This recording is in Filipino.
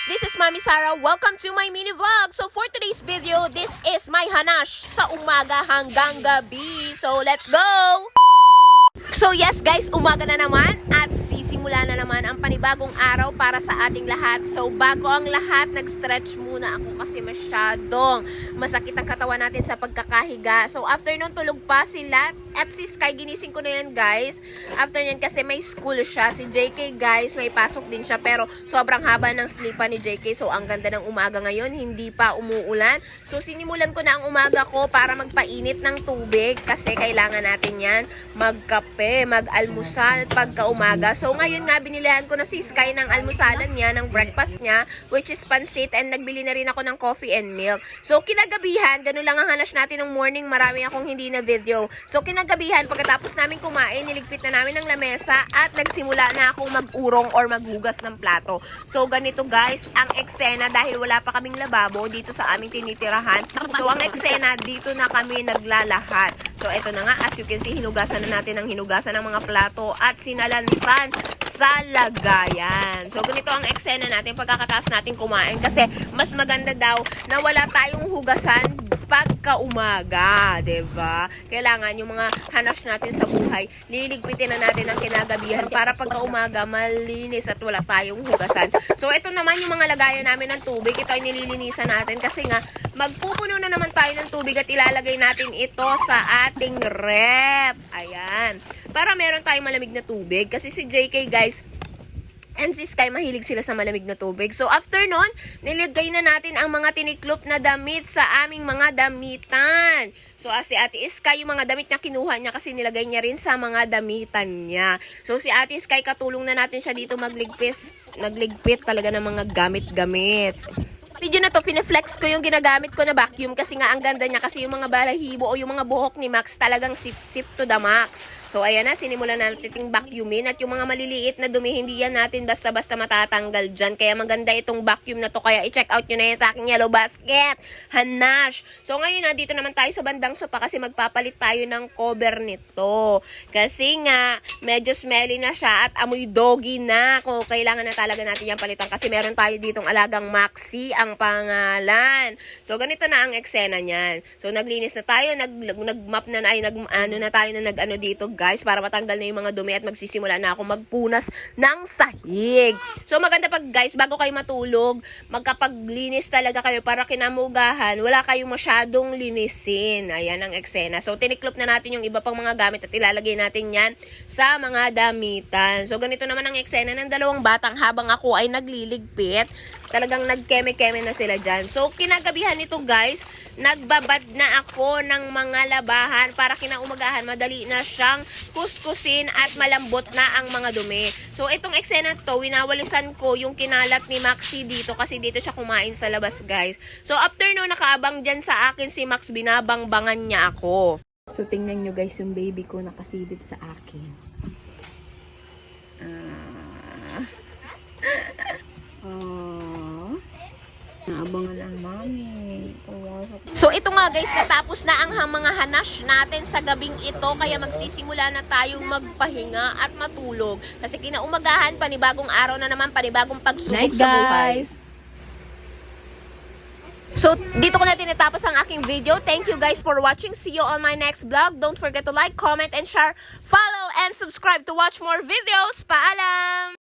this is Mami Sarah. Welcome to my mini vlog. So for today's video, this is my hanash sa umaga hanggang gabi. So let's go! So yes guys, umaga na naman at sisimula na naman ang panibagong araw para sa ating lahat. So bago ang lahat, nag-stretch muna ako kasi masyadong masakit ang katawan natin sa pagkakahiga. So after nun, tulog pa sila at si Sky, ginising ko na yan guys. After yan kasi may school siya. Si JK guys, may pasok din siya pero sobrang haba ng sleepan ni JK. So ang ganda ng umaga ngayon, hindi pa umuulan. So sinimulan ko na ang umaga ko para magpainit ng tubig kasi kailangan natin yan magkape, mag-almusal pagka-umaga. So ngayon nga binilihan ko na si Sky ng almusalan niya, ng breakfast niya, which is pansit, and nagbili na rin ako ng coffee and milk. So kinagabihan, ganun lang ang hanash natin ng morning, marami akong hindi na video. So kinagabihan, pagkatapos namin kumain, niligpit na namin ng lamesa at nagsimula na akong mag-urong or maghugas ng plato. So ganito guys, ang eksena dahil wala pa kaming lababo dito sa aming tinitirahan. So ang eksena, dito na kami naglalahat. So eto na nga, as you can see, hinugasan na natin ang hinugasan ng mga plato at sinalansan sa lagayan. So ganito ang eksena natin pagkakataas natin kumain kasi mas maganda daw na wala tayong hugasan pagka-umaga, 'di ba? Kailangan yung mga hanash natin sa buhay, liligpitin na natin ang kinagabihan para pagka-umaga malinis at wala tayong hugasan. So ito naman yung mga lagayan namin ng tubig, ito ay nililinisan natin kasi nga magpupuno na naman tayo ng tubig at ilalagay natin ito sa ating rep. Ayan. Para meron tayong malamig na tubig kasi si JK guys and si Sky, mahilig sila sa malamig na tubig. So, after nun, nilagay na natin ang mga tiniklop na damit sa aming mga damitan. So, si Ate Sky, yung mga damit niya, kinuha niya kasi nilagay niya rin sa mga damitan niya. So, si Ate Sky, katulong na natin siya dito magligpit talaga ng mga gamit-gamit. Video na to, pineflex ko yung ginagamit ko na vacuum kasi nga ang ganda niya kasi yung mga balahibo o yung mga buhok ni Max talagang sip-sip to the max. So, ayan na, sinimulan natin vacuumin at yung mga maliliit na dumi, hindi yan natin basta-basta matatanggal dyan. Kaya maganda itong vacuum na to. Kaya i-check out nyo na yan sa aking yellow basket. Hanash. So, ngayon na, dito naman tayo sa bandang sopa kasi magpapalit tayo ng cover nito. Kasi nga, medyo smelly na siya at amoy doggy na. Kung kailangan na talaga natin yan palitan kasi meron tayo ditong alagang Maxi ang pangalan. So, ganito na ang eksena niyan. So, naglinis na tayo, nag-map na ay nag-ano dito, guys, para matanggal na yung mga dumi at magsisimula na ako magpunas ng sahig. So maganda pag guys, bago kayo matulog, magkapaglinis talaga kayo para kinamugahan, wala kayong masyadong linisin. Ayan ang eksena. So tiniklop na natin yung iba pang mga gamit at ilalagay natin yan sa mga damitan. So ganito naman ang eksena ng dalawang batang habang ako ay nagliligpit. Talagang nagkeme-keme na sila dyan. So, kinagabihan nito guys, nagbabad na ako ng mga labahan para kinaumagahan, madali na siyang kuskusin at malambot na ang mga dumi. So, itong eksena to, winawalisan ko yung kinalat ni Maxi dito kasi dito siya kumain sa labas guys. So, after no, nakaabang dyan sa akin si Max, binabangbangan niya ako. So, tingnan nyo guys yung baby ko nakasilip sa akin. Naabangan ang mami. So ito nga guys, natapos na ang mga hanash natin sa gabing ito. Kaya magsisimula na tayong magpahinga at matulog. Kasi kinaumagahan, panibagong araw na naman, panibagong pagsubok sa buhay. So, dito ko na tinatapos ang aking video. Thank you guys for watching. See you on my next vlog. Don't forget to like, comment, and share. Follow and subscribe to watch more videos. Paalam!